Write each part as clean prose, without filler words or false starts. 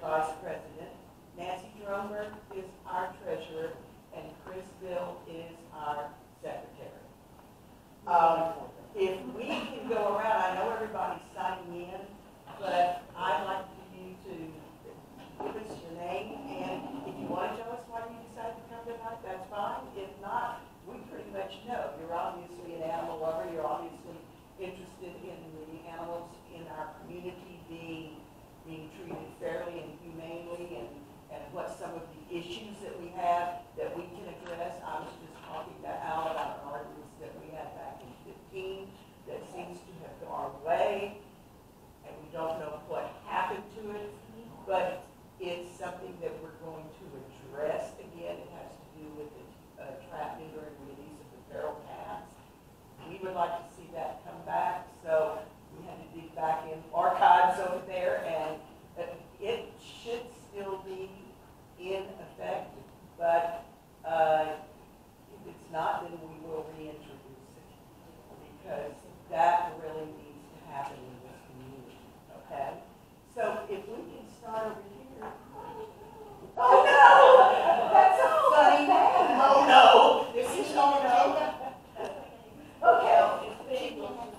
your vice president. Nancy Drumberg is our treasurer, and Chris Bill is our secretary. If we can go around, I know everybody's signing in, but I'd like for you to give us your name, and if you want to tell us why you decided to come tonight, that's fine. If not, we pretty much know. You're obviously an animal lover. You're obviously interested in the animals in our community being treated fairly and humanely, and what some of the issues that we have that we can address. I was just talking to Al about an ordinance that we had back in 15 that seems to have gone away, and we don't know what happened to it, but it's something that we're going to address again. It has to do with the trap, neuter, and release of the feral cats. We would like to see that come back, so we had to dig back in archives over there, and it should still be in effect, but if it's not, then we will reintroduce it, because that really needs to happen in this community, okay? So if we can start over here. Oh no! That's a funny name. Oh no! This is oh no. Okay. Betty Wilson.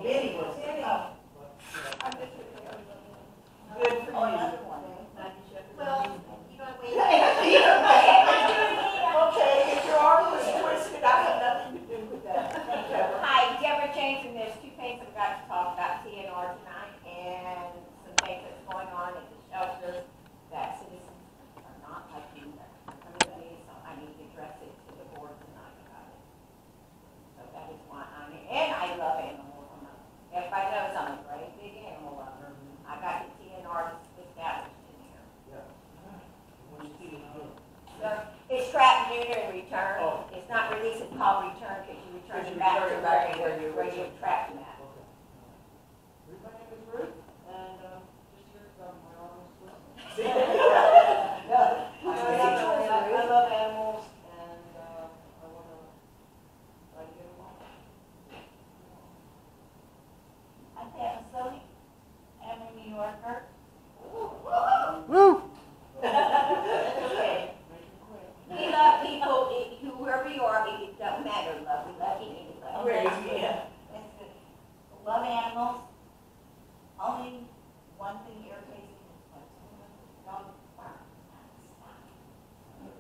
Betty Wilson. Good for you. Well, you don't wait. Okay, if your arm was twisted, I have nothing to do with that. Hi, Deborah James, and there's two things I've got to talk about TNR tonight, and some things that's going on at the shelter that citizens are not liking coming to me, so I need to address it to the board tonight about it. So that is why I'm here. And I love animals. Everybody knows I'm a great big animal lover. I got the TNR established in here. So it's trap, neuter, and return. Oh. It's not release, it's called return, because you return it back to where you trapped them at. My name is Ruth, and just here from my arms. I love animals, and I want to try to get them all. I'm Pam Sony. I'm a New Yorker. Woo! Okay. We love people, whoever you are, it doesn't matter, love. We love you, we love you. That's good. That's good. Love animals. Only one thing irritates me is when someone dog barks.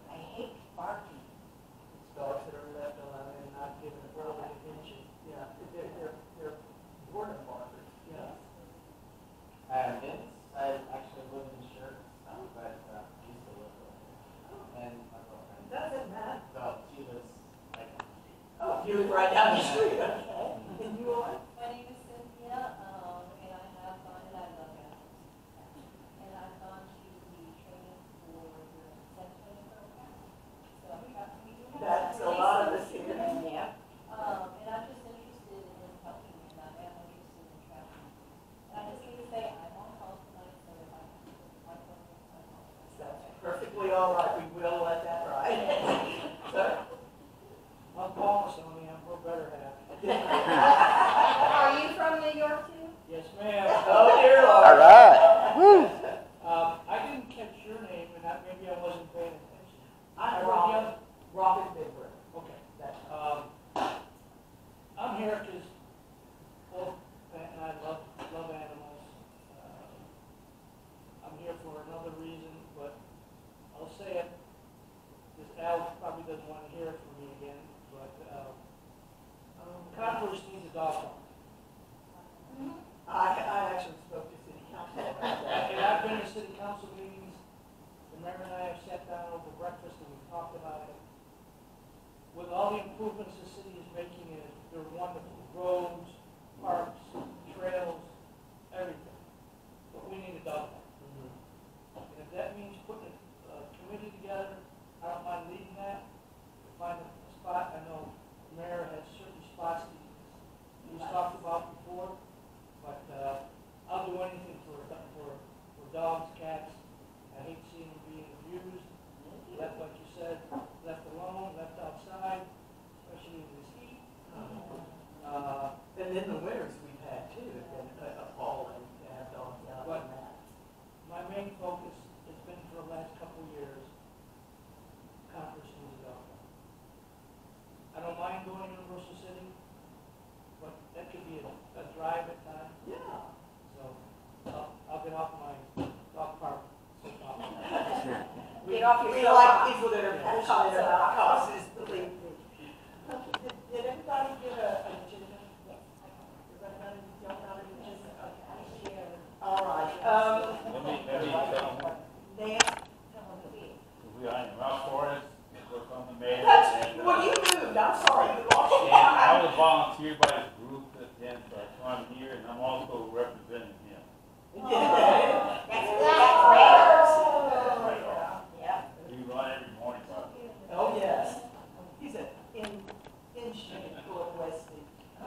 I hate barking. It's dogs that are left alone and not given appropriate attention. Yeah, they're boredom barkers. Yeah. Vince, I actually live in Shirts, but used to live there. And my girlfriend. Doesn't matter. So she lives right down the street. Oh, you live right down the street, okay. And you are? My name is Cynthia, and I have gone, and I love animals. And I've gone to the training for the sentinel program. So we got to meet. That's a lot of us here. Yeah. And I'm just interested in helping, and I'm interested in traveling. And I just need to say, I'm on call tonight, so if I can, my phone is on call. That's perfectly all right. We will let that ride. Sir? I'm Paul Sony, I'm her better half. Are you from New York too? Yes, ma'am. Oh, dear Lord. All right. Woo! I didn't catch your name, and maybe I wasn't paying attention. I'm Robin. Robin Bigler. Okay. That's I'm here because, and I love animals. I'm here for another reason, but I'll say it, because Al probably doesn't want to hear it from me again, but Converse needs a dog park. I actually spoke to city council about that. And I've been to city council meetings, and Mary and I have sat down over breakfast and we've talked about it. With all the improvements the city is making, they're wonderful. Roads, parks, trails, everything. But we need a dog park. And if that means putting a committee together, I don't mind leading that. To find a spot, I know the mayor has certain spots that he's talked about before, but I'll do anything for dogs, cats. I hate seeing them being abused. Get off your We soapbox. like people that are passionate about causes, believe me. Did everybody get an agenda? Everybody y'all got an agenda? Okay. All right, Let me tell them, Nancy, we are in Ralph Forest, we're from the mayor. that's, and, well, you moved, I'm sorry, you lost your And I mind. was volunteered by this group that then, so I'm here, and I'm also representing him. That's Right great. on. Yeah. We run every morning, but Oh, yes. He's in shape for Wesley.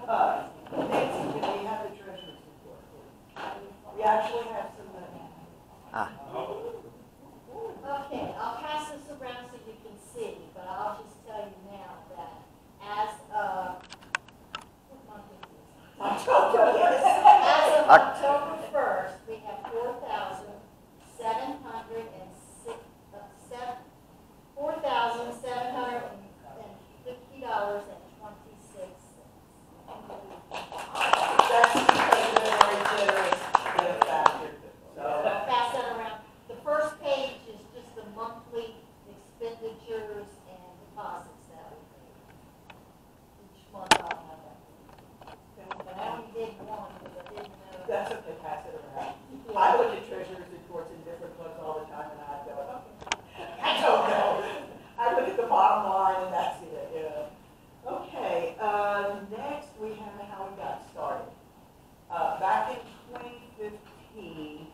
Nancy, can we have the treasurer's report, please? We actually have some money. Okay, I'll pass this around so you can see, but I'll just tell you now that as of, what month is this? October, yes. As of October 1st, we have $4,750.26. That's because of the very generous benefactor. So I'll pass that around. The first page is just the monthly expenditures and deposits that we make. Each month I'll have that. But I only did one because I didn't know. That's okay, pass it around. I look at treasurer's reports in different books all the time, and I go, I don't know. I look at the bottom line, and that's it, yeah. Okay, next we have how we got started. Back in 2015,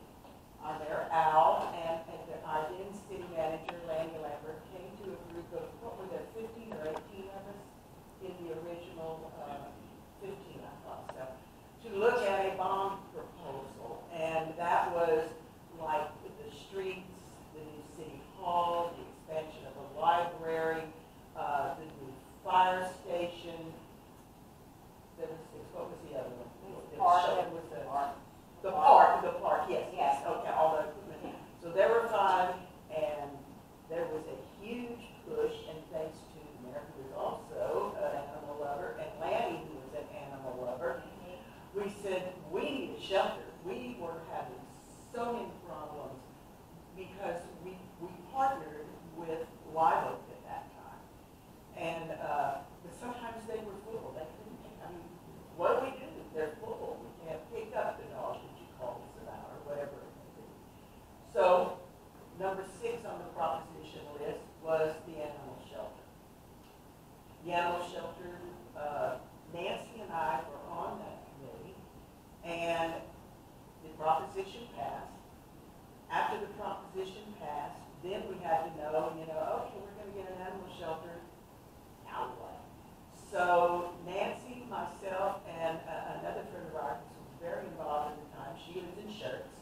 our mayor Al and our then city manager Lanny Lambert came to a group of, what were there, 15 or 18 of us in the original 15, I thought so, to look at a bond proposal. And that was like the streets, the new city hall, the expansion of the library, the new fire station. There was, what was the other one? The park, yes, yes, okay, all the equipment. So there were 5, and there was a huge push, and thanks to the mayor, who was also an animal lover, and Lanny, who was an animal lover, we said, we need a shelter. We were having so many problems because we partnered with Live Oak at that time. And but sometimes they were full. They couldn't, I mean, what do we do? They're full. We can't pick up the dog that you called us about or whatever it may be. So number 6 on the proposition list was the animal shelter. The animal shelter, Nancy and I were on that committee, and the proposition passed. After the proposition passed, then we had to know, okay, we're going to get an animal shelter. Now what? So Nancy, myself, and another friend of ours who was very involved at the time, she was in shirts.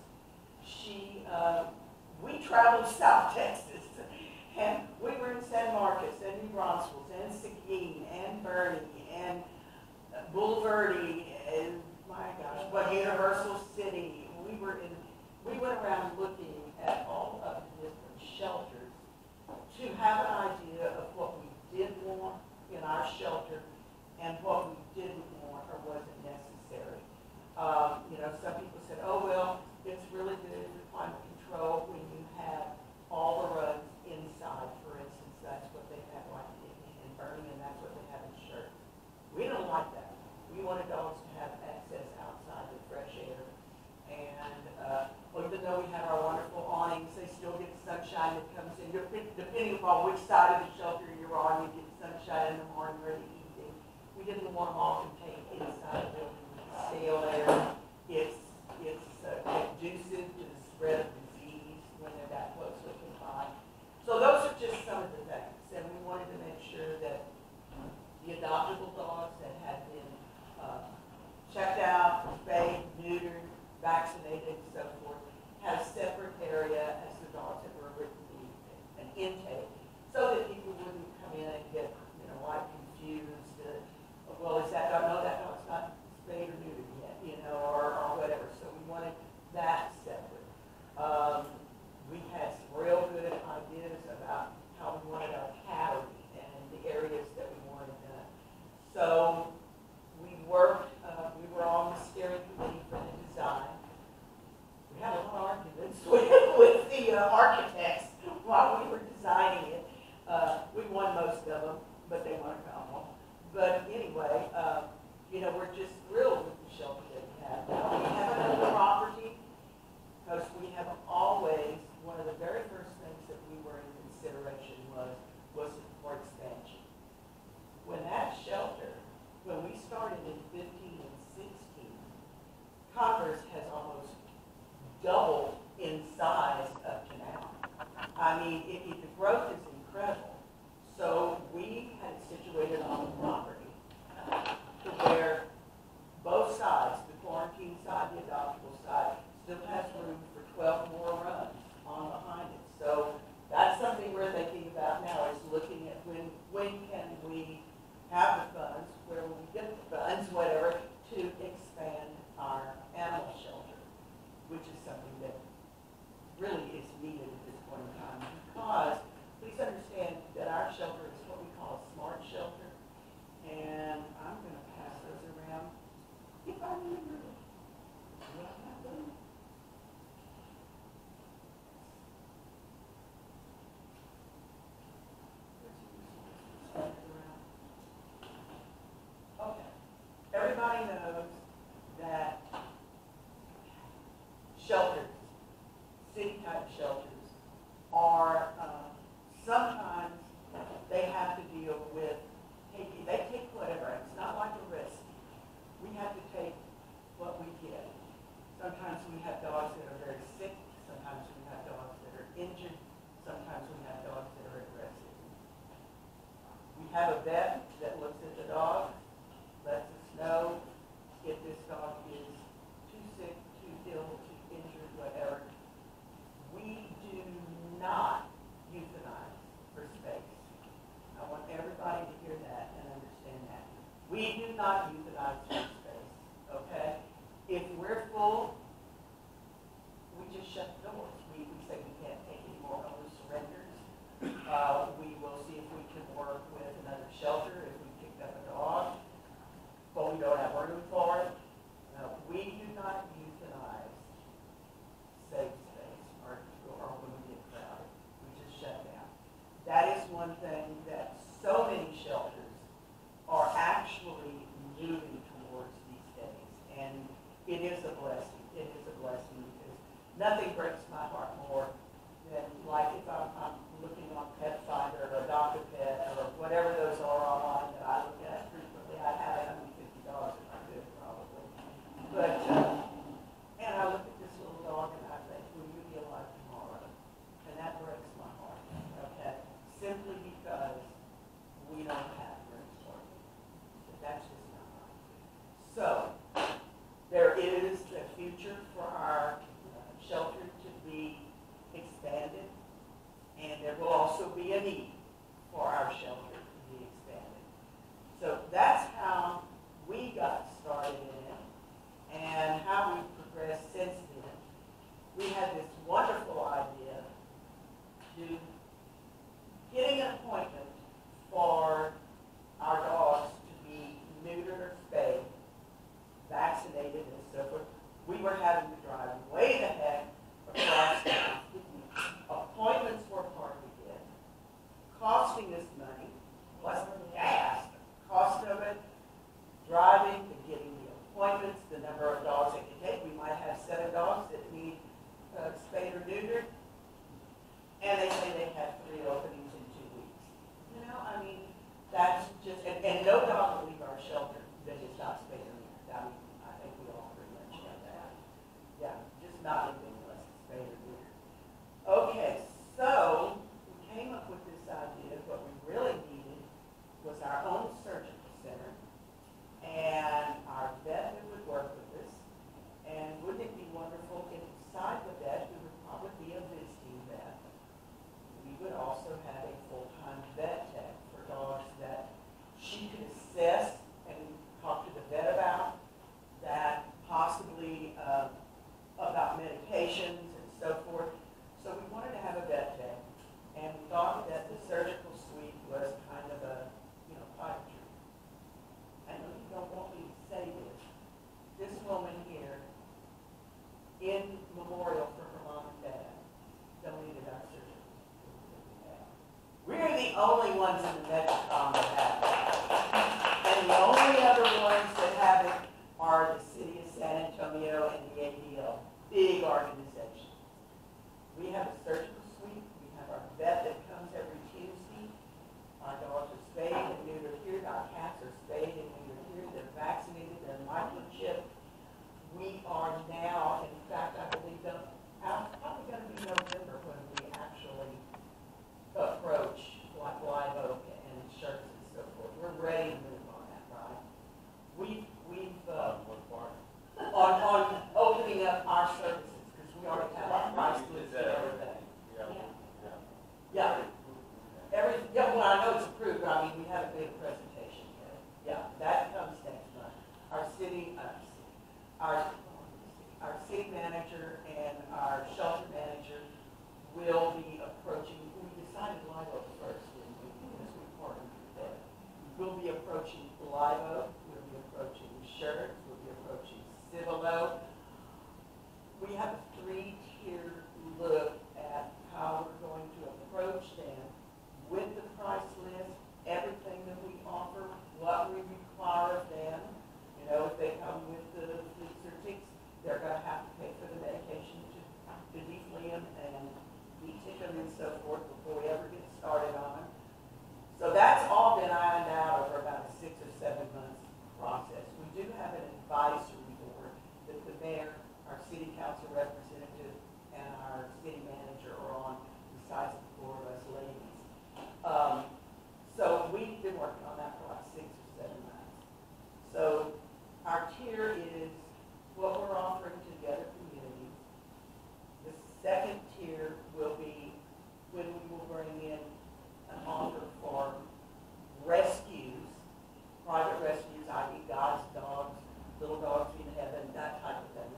We traveled South Texas, and we were in San Marcos, and New Braunfels, and Seguin, and Bernie, and Boulevardy, and my gosh, what, Universal City. We went around looking at all of the different shelters to have an idea of what we did want in our shelter and what we didn't want or wasn't necessary. Some people said, oh, well, it's really good for climate control when you have all the rugs inside, for instance. That's what they have like in Bernie, and that's what they have in shirts. We don't like that. We wanted dogs to have access outside with fresh air. And even though we have our wonderful awnings, they still get sunshine that comes in. Depending upon which side of the shelter you're on, you get sunshine in the morning or in the evening. We didn't want them all contained inside the building. Stale air. It's conducive to the spread of disease when they're that close to confined. So those are just some of the things. And we wanted to make sure that the adoptable dogs that had been checked out, spayed, neutered, vaccinated, and so forth, had a separate area as the dogs that were written an intake, so that people wouldn't come in and get, like confused. Well, is that dog? No, that dog's not spayed or neutered yet, or whatever. So we wanted that separate. We had some real good ideas about how we wanted our cattle and the areas that we wanted done. So we worked. We were on the steering committee for the design. We had a lot of arguments with the architects while we were breaks my heart more than like if I'm looking on Pet Finder or Adopt a Pet or whatever those are online that I look at frequently. I'd have $150 if I could probably. But, and I look at this little dog and I think, will you be alive tomorrow? And that breaks my heart, okay? Simply because we don't have room for it. But that's just not right. So, there is a future for our shelter to be expanded, and there will also be a need for our shelter to be expanded. So that's how we got started in it, and how we've progressed since then. We had this wonderful idea to getting an appointment for our dogs to be neutered or spayed, vaccinated, and so forth. We were having to drive way the heck across town. Appointments were hard to get, costing us money, plus the gas, cost of it, driving, and getting the appointments, the number of dogs it can take. We might have 7 dogs that need spayed or neutered, and they say they have 3 openings in 2 weeks. You know, I mean, that's just, and no dog will leave our shelter that is not spayed or neutered. I mean, I think we all pretty much know that. Yeah, just not leaving unless it's spayed or neutered. Okay, so we came up with this idea. What we really needed was our own surgical center and our vet that would work with us. And wouldn't it be wonderful if beside the vet, we would probably be a visiting vet. We would also have a full-time vet tech for dogs that she could assess and talk to the vet about, that possibly about medications and so forth. So we wanted to have a vet tech, and we thought that the surgical suite was kind of a, pipe dream. I know you don't want me to say this. This woman here, in memorial for her mom and dad, donated our surgical suite. We're the only ones in the Metrocom that have it. And the only other ones that have it are the city of San Antonio and the ADL, big organizations. We have a surgical suite. We have our vet that comes every Tuesday. Our dogs are spayed and neutered here. Our cats are spayed and neutered here. They're vaccinated. They're microchipped. We are now, in fact, I believe, probably going to be November when we actually approach like Live Oak and shirts and so forth. We're ready to move on that, right? We've on opening up our services, because we already have our price list and everything. Yeah. Well, I know it's approved, but I mean, we haven't made a presentation yet. Yeah, that comes next month. Our city manager and our shelter manager will be approaching, we decided Live Oak first, didn't we? Because we partnered with them. We'll be approaching Live Oak, we'll be approaching Shirts, we'll be approaching Civilo. We have a 3-tier look at how we're going to approach them with the price list, everything that we offer, what we require of them. If they come with the fleas or ticks, they're going to have to pay for the medication to deflea them and de-tick them and so forth before we ever get started on them. So that's all been ironed out over about a 6 or 7 months process. We do have an advisory board that the mayor, our city council representative, and our city manager are on, besides the 4 of us ladies. So we've been working on that for like 6 or 7 months. So our tier is what we're offering to the other communities. The second tier will be when we will bring in an offer for rescues, private rescues, i.e. God's dogs, little dogs in heaven, that type of thing.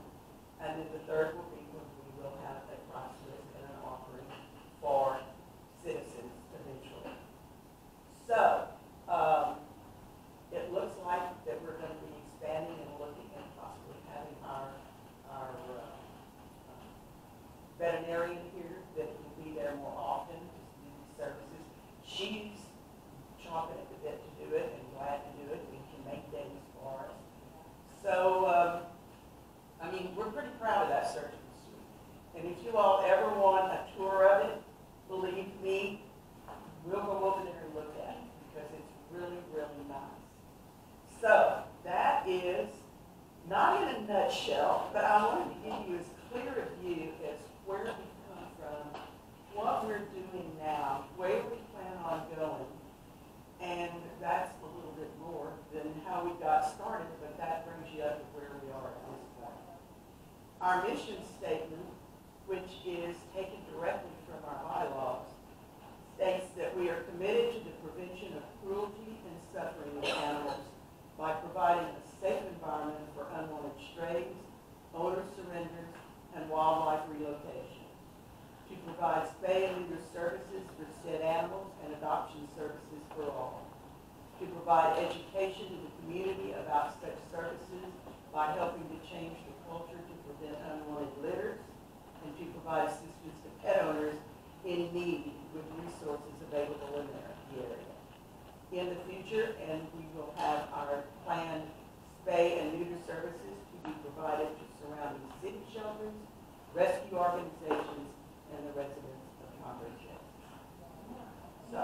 And then the third will be when we will have a price list and an offering for citizens eventually. So, it looks like that we're going to be expanding and looking at possibly having our veterinarian here that will be there more often to do these services. She's chomping at the bit to do it and glad to do it. We can make days for us. So, I mean, we're pretty proud of that surgical suite. And if you all to provide spay and neuter services for said animals and adoption services for all, to provide education to the community about such services by helping to change the culture to prevent unwanted litters, and to provide assistance to pet owners in need with resources available in the area. In the future, and we will have our planned spay and neuter services to be provided to surrounding city shelters, rescue organizations, and the residents of Converse. So,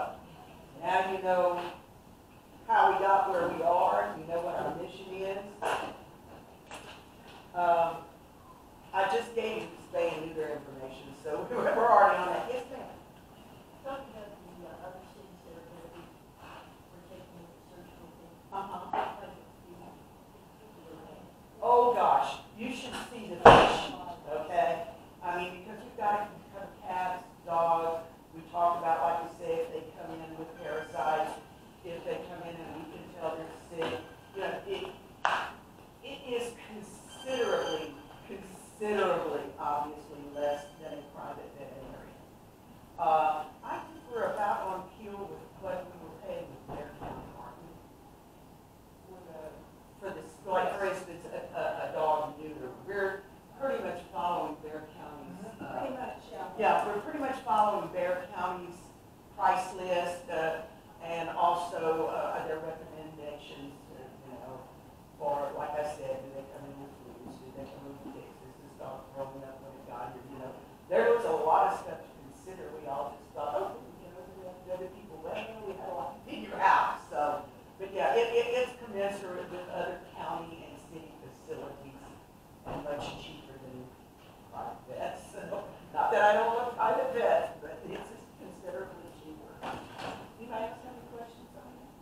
now you know how we got where we are, you know what our mission is. I just gave you the spay and neuter information, so we're already on that. Yes, ma'am. Talking about the other cities that are going to be partaking in the surgical thing. Oh, gosh, you should see the fish, okay? I mean, because we've got cats, dogs, we talk about, like you say, if they come in with parasites, if they come in and we can tell they're sick, you know, it is considerably, obviously, less than a private veterinarian. I think we're about on keel with what we were paying with their county, aren't we? For this, like, for instance, a dog neuter, we're pretty much following Bear County's. Pretty much, yeah. Yeah, we're pretty much following Bear County's price list, and also, their recommendations, you know, for, like I said, do they come in with flues, do they come in with ticks, is this dog throwing up when it got here, you know? There was a lot of stuff to consider, we all just thought, oh, you know, the other people, well, we had a lot to figure out, so. But yeah, it's commensurate with other county and city facilities, and much cheaper than private vets. So, not that I don't love private vets, but it's considerably cheaper. Anybody else have any questions on that?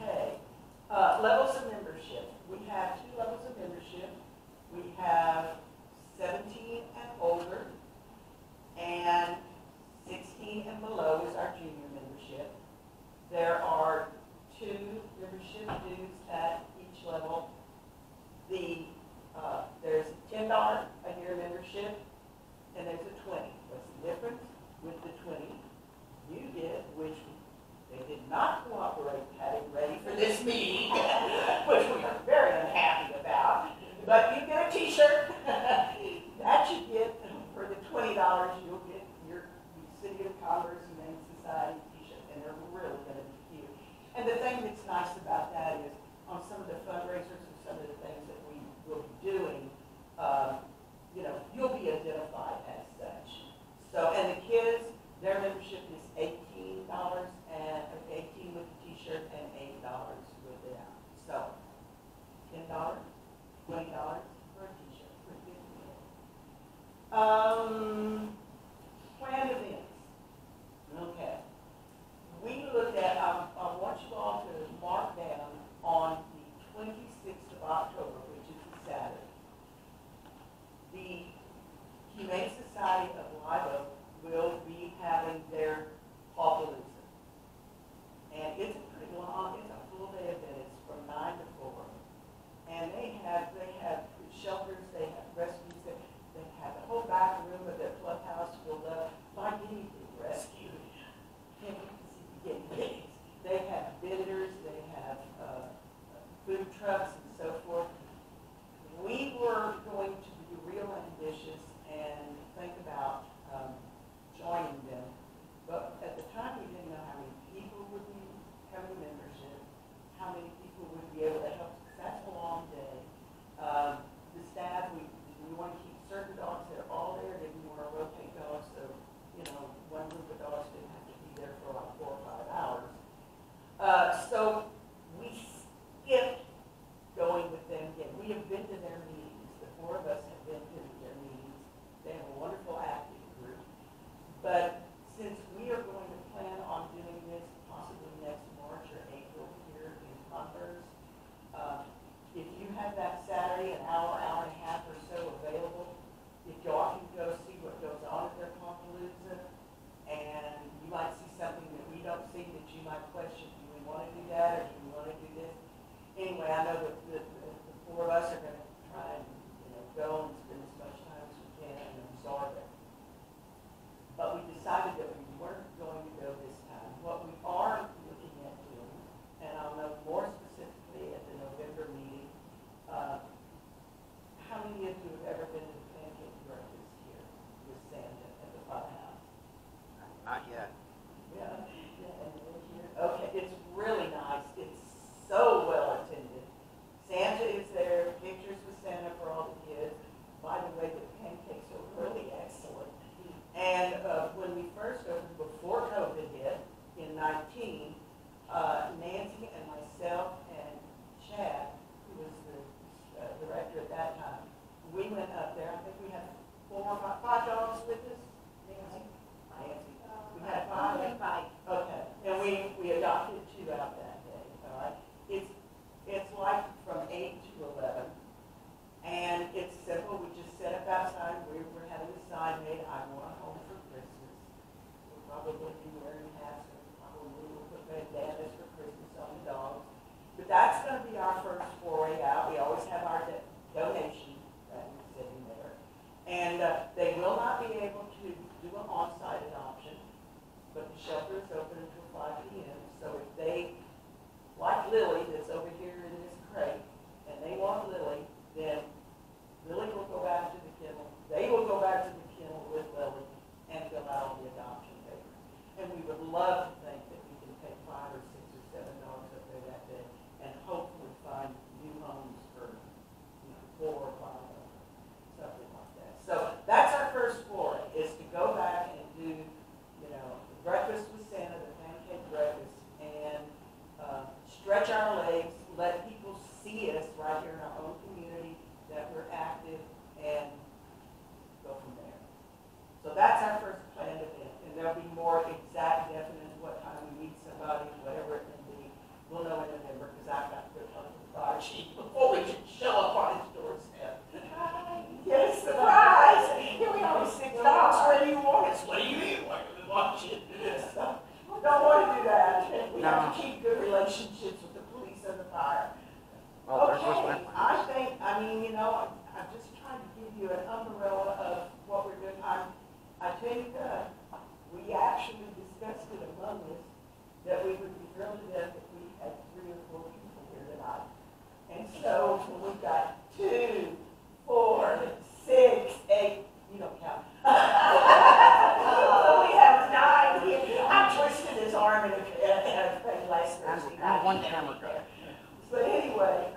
Okay. Levels of membership. We have 2 levels of membership. We have 17 and older, and 16 and below is our junior membership. There are 2 membership dues at each level. There's a $10 a year membership, and there's a $20. What's the difference with the 20? You get, which they did not cooperate having ready for this meeting, which we are very unhappy about. But you get a T-shirt. That you get for the $20. You'll get your City of Converse Humane Society T-shirt, and they're really going to be cute. And the thing that's nice about that is, on some of the fundraisers and some of the things that we will be doing, you know, you'll be identified as such. So, and the kids, their membership is $18 and $18 with the T-shirt and $8 without. So, $10, $20 for a T-shirt. Pretty good deal. Planned events. Okay. We looked at, I want you all to mark down on the 26th of October, which is a Saturday, the Humane Society of Live Oak will be having their Pawpalooza. And it's a pretty long, it's a full day event. It's from 9 to 4. And they have shelters, they have rescues, they have the whole back room of their clubhouse filled up by guinea pig rescue. Can't wait to see the guinea pigs. They have vendors, they have food trucks and so forth. We were going to be real ambitious and think about joining probably be wearing hats and probably will put bandanas for Christmas on the dogs. But that's gonna be our first foray out. We always have our donation that is sitting there. And they will not be able to do an on-site adoption, but the shelter is open until 5 p.m. So if they, like Lily that's over here in this crate, and they want Lily, then Lily will go back to the kennel. They will go back to the kennel with Lily and fill out all the adoption papers. And we would love to think that we can take 5 or 6 or 7 dogs up there that day and hopefully find new homes for, 4 or 5 of them, something like that. So that's our first foray, is to go back and do, the breakfast with Santa, the pancake breakfast, and stretch our legs, let people see us right here in our own community, that we're active, and go from there. So that's our first planned event, and there'll be more exact, definite, what time we meet somebody, whatever it may be. We'll know in November, because I've got to put it on the fire sheet before we can show up on his doorstep. Yes, surprise! Here we are, 6 dogs, where do you want us? What do you mean, why do we want you? So, don't want to do that. We have to keep good relationships with the police and the fire. Okay, I'm just trying to give you an umbrella of what we're doing. I tell you that, we actually discussed it among us, that we would be thrilled to death if we had 3 or 4 people here tonight. And so, we've got 2, 4, 6, 8, you don't count. So we have 9 here. I twisted his arm in a thing last Thursday night. And one camera guy. But anyway,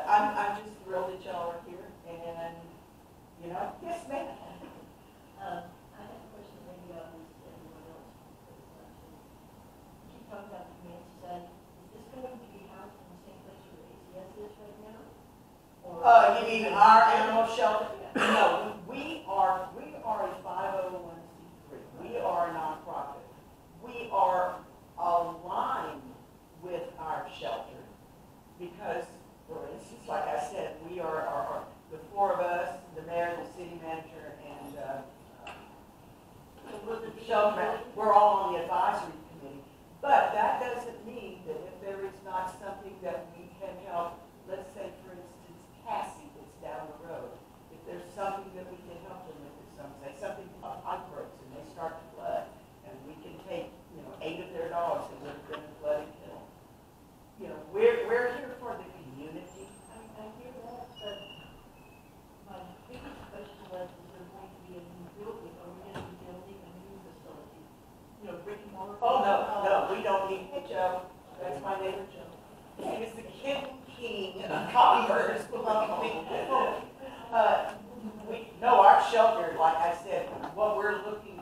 I'm just thrilled that y'all are here, and, yes, ma'am. I have a question maybe about this, everyone else. Keep talking about the Humane Society. Is this going to be housed in the same place where ACS is right now? Or You mean our animal shelter? No, we are a 501c3. We are a nonprofit. We are aligned with our shelter because, for instance, like I said, we are the 4 of us, the mayor, the city manager, and the shelter manager. We're all on the advisory committee. But that doesn't mean that if there is not something that we can help, let's say, for instance, Cassie that's down the road, if there's something that we can help them with, something a pipe breaks and they start to flood, and we can take, 8 of their dogs and live in a flooded kennel. We're here for the community. I hear that, but my biggest question was, is there going to be a new building, or are we going to be building a new facility? Brick and mortar? Oh, no, we don't need, hey, Joe, that's my neighbor, Joe. He is the kitten king of Converse, believe me. No, our shelter, like I said, what we're looking